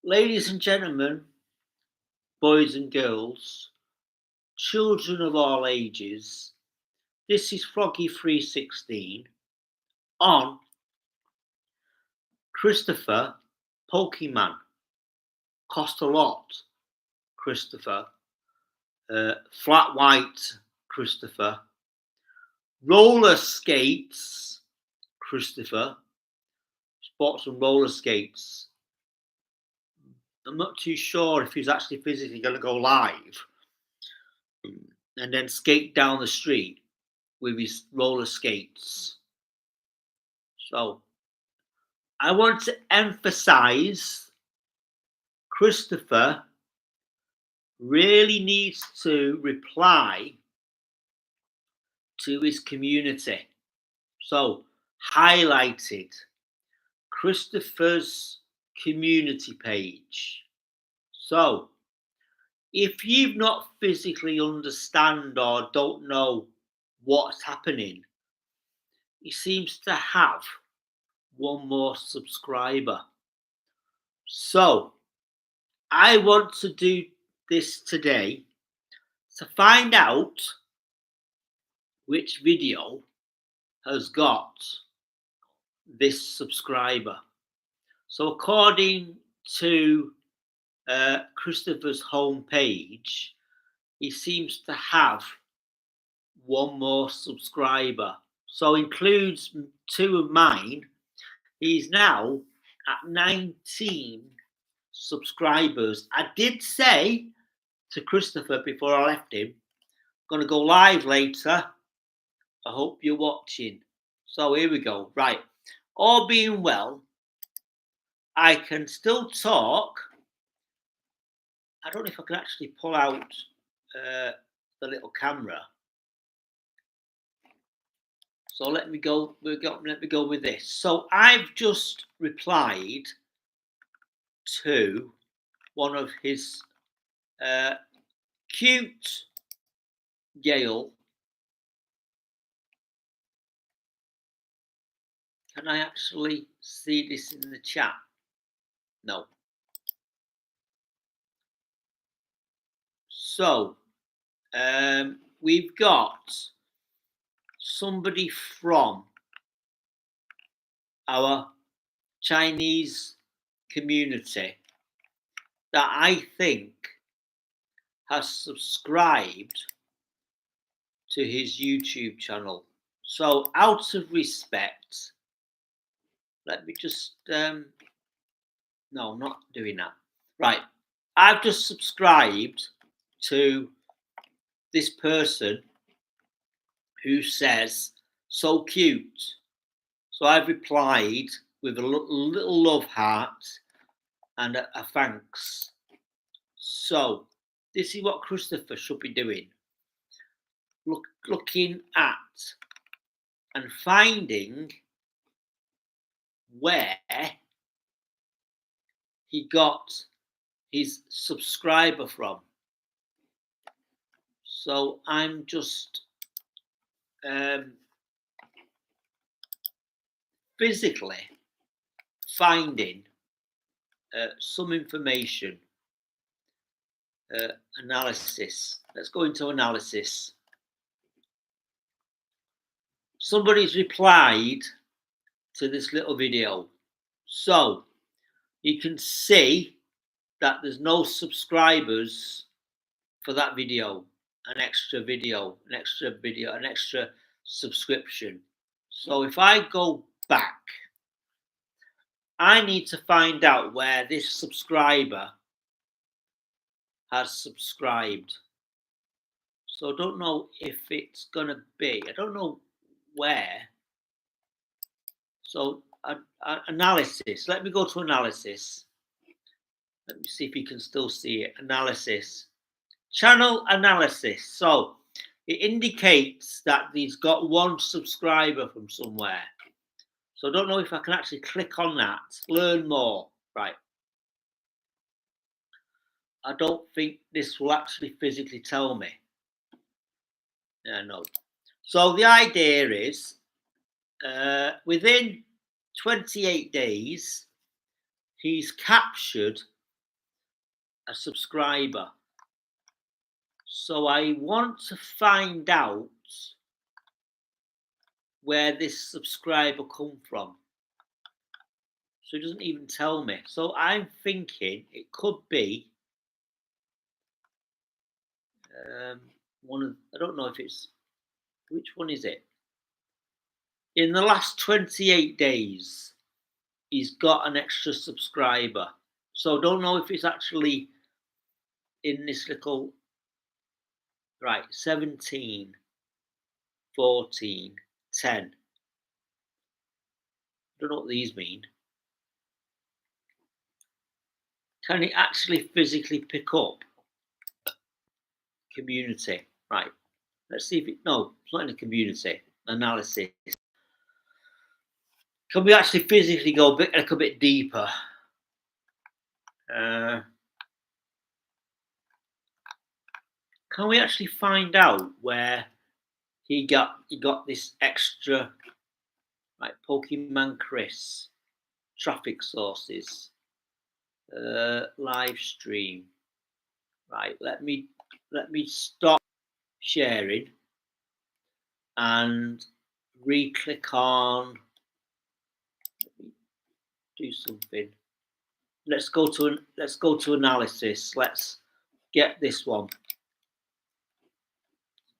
Ladies and gentlemen, boys and girls, children of all ages, this is Froggy316 on Christopher Pokemon. Cost a lot, Christopher. Flat white, Christopher. Roller skates, Christopher. Bought some roller skates. I'm not too sure if he's actually physically going to go live and then skate down the street with his roller skates. So I want to emphasize Christopher really needs to reply to his community. So highlighted Christopher's community page. So if you've not physically understand or don't know what's happening, he seems to have one more subscriber. So I want to do this today to find out which video has got this subscriber. So according to Christopher's homepage, he seems to have one more subscriber. So includes 2 of mine. He's now at 19 subscribers. I did say to Christopher before I left him, I'm going to go live later. I hope you're watching. So here we go. Right. All being well, I can still talk. I don't know if I can actually pull out the little camera. So let me go. Let me go with this. So I've just replied to one of his cute Gail. Can I actually see this in the chat? No. So we've got somebody from our Chinese community that I think has subscribed to his YouTube channel. So out of respect, let me just no, I'm not doing that. Right, I've just subscribed to this person who says so cute. So I've replied with a little love heart and a thanks. So this is what Christopher should be doing. Looking at and finding where he got his subscriber from. So I'm just physically finding some information. Analysis. Let's go into analysis. Somebody's replied to this little video. So you can see that there's no subscribers for that video, an extra subscription. So if I go back, I need to find out where this subscriber has subscribed. So I don't know if it's gonna be, I don't know where. So analysis, let me go to analysis. Let me see if you can still see it. Analysis, channel analysis. So it indicates that he's got one subscriber from somewhere. So I don't know if I can actually click on that. Learn more. Right. I don't think this will actually physically tell me. No. So the idea is within 28 days, he's captured a subscriber. So I want to find out where this subscriber come from. So it doesn't even tell me. So I'm thinking it could be one of, I don't know if it's, which one is it? In the last 28 days, he's got an extra subscriber. So don't know if it's actually in this little, right, 17, 14, 10. Don't know what these mean. Can it actually physically pick up community? Right. Let's see if it, no, it's not in the community analysis. Can we actually physically go a bit deeper? Can we actually find out where he got this extra, like Pokemon Chris, traffic sources, live stream. Right, let me stop sharing and re-click on, do something. Let's go to analysis. Let's get this one.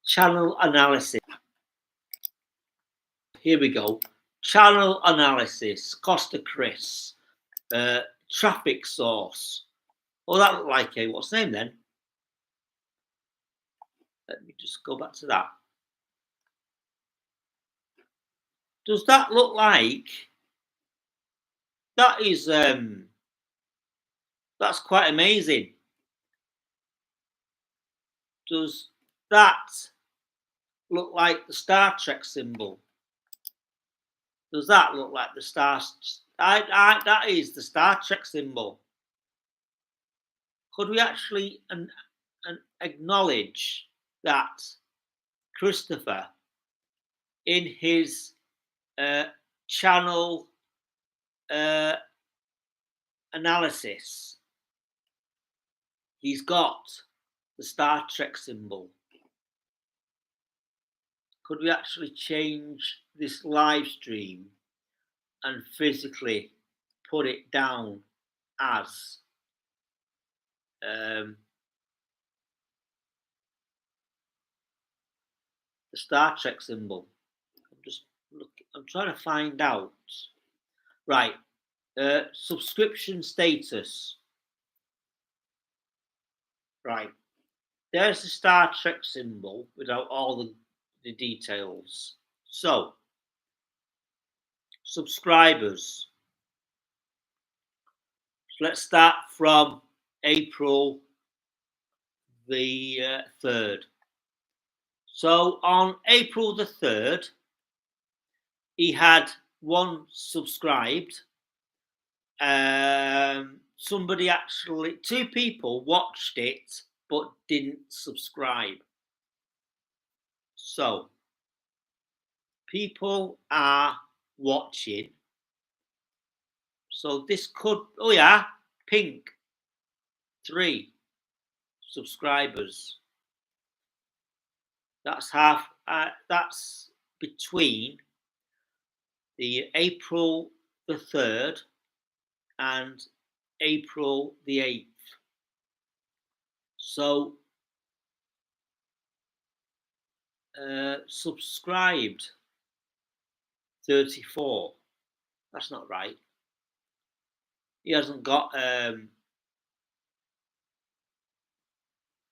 Channel analysis. Here we go. Channel analysis. Costa Chris. Traffic source. Oh, that looked like a, what's the name then? Let me just go back to that. Does that look like, that is that's quite amazing. Does that look like the Star Trek symbol? Does that look like the Star? That is the Star Trek symbol. Could we actually acknowledge that Christopher, in his channel analysis, he's got the Star Trek symbol? Could we actually change this live stream and physically put it down as the Star Trek symbol? I'm trying to find out. Right, subscription status. Right, there's the Star Trek symbol without all the details. So, subscribers. So let's start from April the 3rd. So on April the 3rd, he had one subscribed. Somebody actually, 2 people watched it but didn't subscribe. So people are watching. So this could, oh yeah, pink, 3 subscribers. That's half, that's between the April the 3rd and April the 8th. So subscribed 34. That's not right. He hasn't got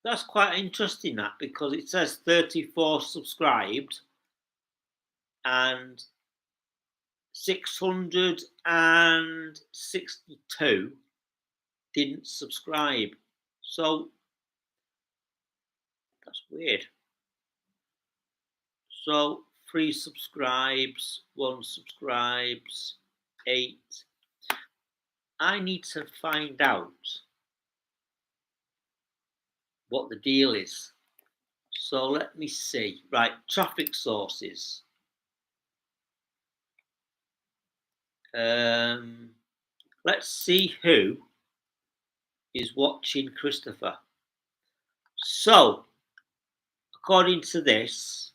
that's quite interesting, that, because it says 34 subscribed and 662 didn't subscribe. So that's weird. So 3 subscribes, 1 subscribes, 8. I need to find out what the deal is. So let me see. Right, traffic sources. Let's see who is watching Christopher. So, according to this,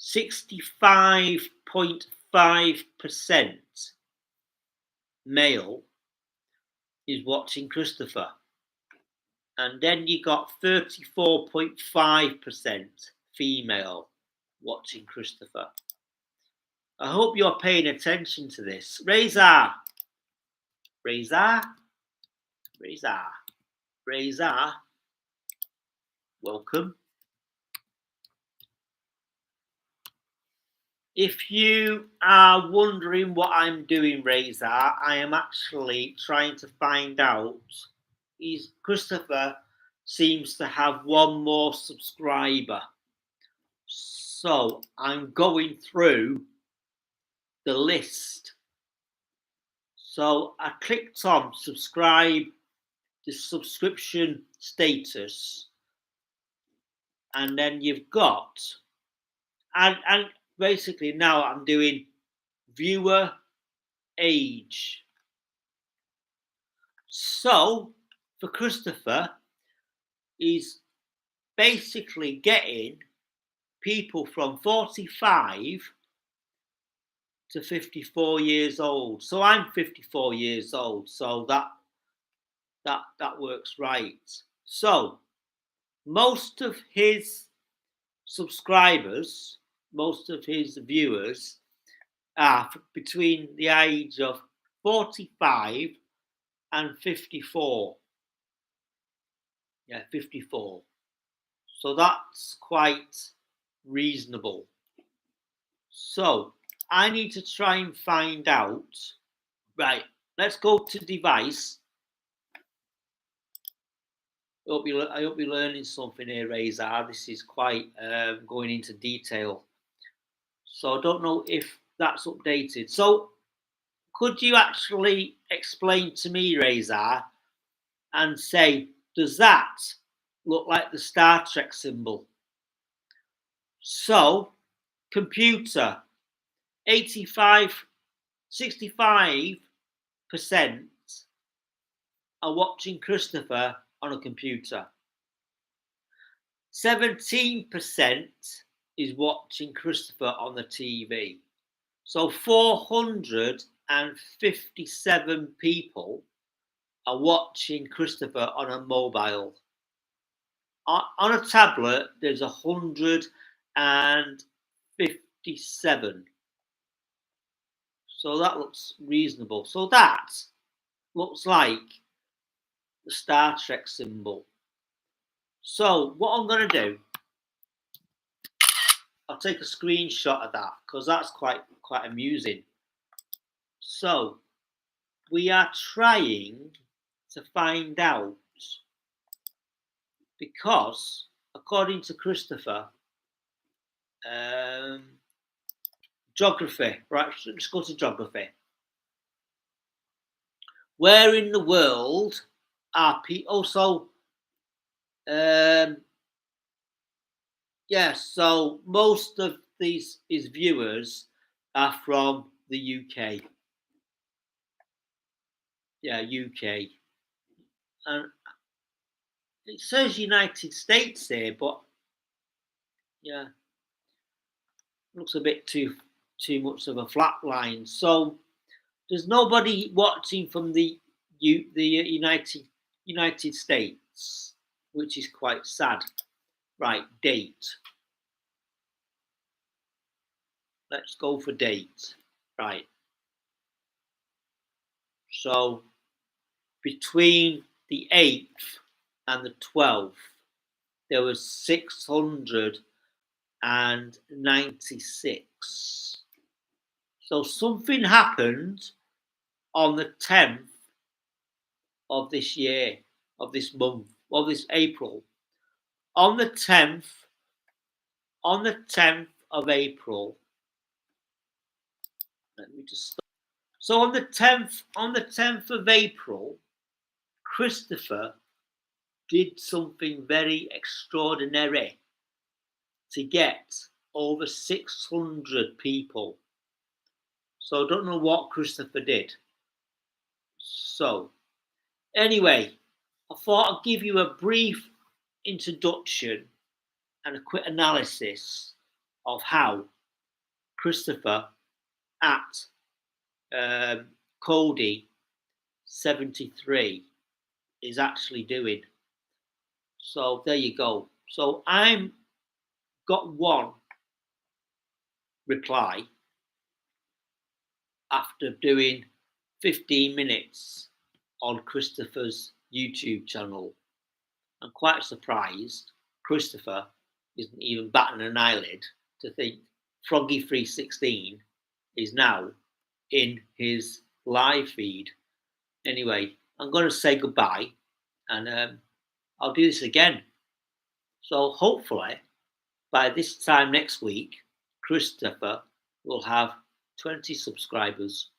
65.5% male is watching Christopher. And then you got 34.5% female watching Christopher. I hope you're paying attention to this. Reza, welcome. If you are wondering what I'm doing, Reza, I am actually trying to find out. Christopher seems to have one more subscriber. So I'm going through the list. So I clicked on subscribe, the subscription status, and then you've got, and basically now I'm doing viewer age. So for Christopher, he's basically getting people from 45 to 54 years old. So I'm 54 years old, so that works right. So most of his subscribers, most of his viewers are between the age of 45 and 54. Yeah, 54. So that's quite reasonable. So I need to try and find out. Right, let's go to device. I hope you're learning something here, Reza. This is quite going into detail. So I don't know if that's updated. So could you actually explain to me, Reza, and say, does that look like the Star Trek symbol? So computer, 65% are watching Christopher on a computer. 17% is watching Christopher on the TV. So 457 people are watching Christopher on a mobile. On a tablet, there's 157. So that looks reasonable. So that looks like the Star Trek symbol. So what I'm going to do, I'll take a screenshot of that because that's quite amusing. So we are trying to find out, because according to Christopher, geography, right, let's go to geography. Where in the world are people? Also, yes, so most of his viewers are from the UK. Yeah, UK. And it says United States here, but yeah, looks a bit too much of a flat line. So there's nobody watching from the United States, which is quite sad. Right, date. Let's go for date. Right. So between the 8th and the 12th, there was 696. So something happened on the 10th of this year, of this month, of this April. On the 10th of April, let me just stop. So on the 10th of April, Christopher did something very extraordinary to get over 600 people. So I don't know what Christopher did. So Anyway, I thought I'd give you a brief introduction and a quick analysis of how Christopher at Cody 73 is actually doing. So there you go. So I'm got one reply after doing 15 minutes on Christopher's YouTube channel. I'm quite surprised Christopher isn't even batting an eyelid to think Froggy316 is now in his live feed. Anyway, I'm going to say goodbye and I'll do this again. So hopefully by this time next week, Christopher will have 20 subscribers.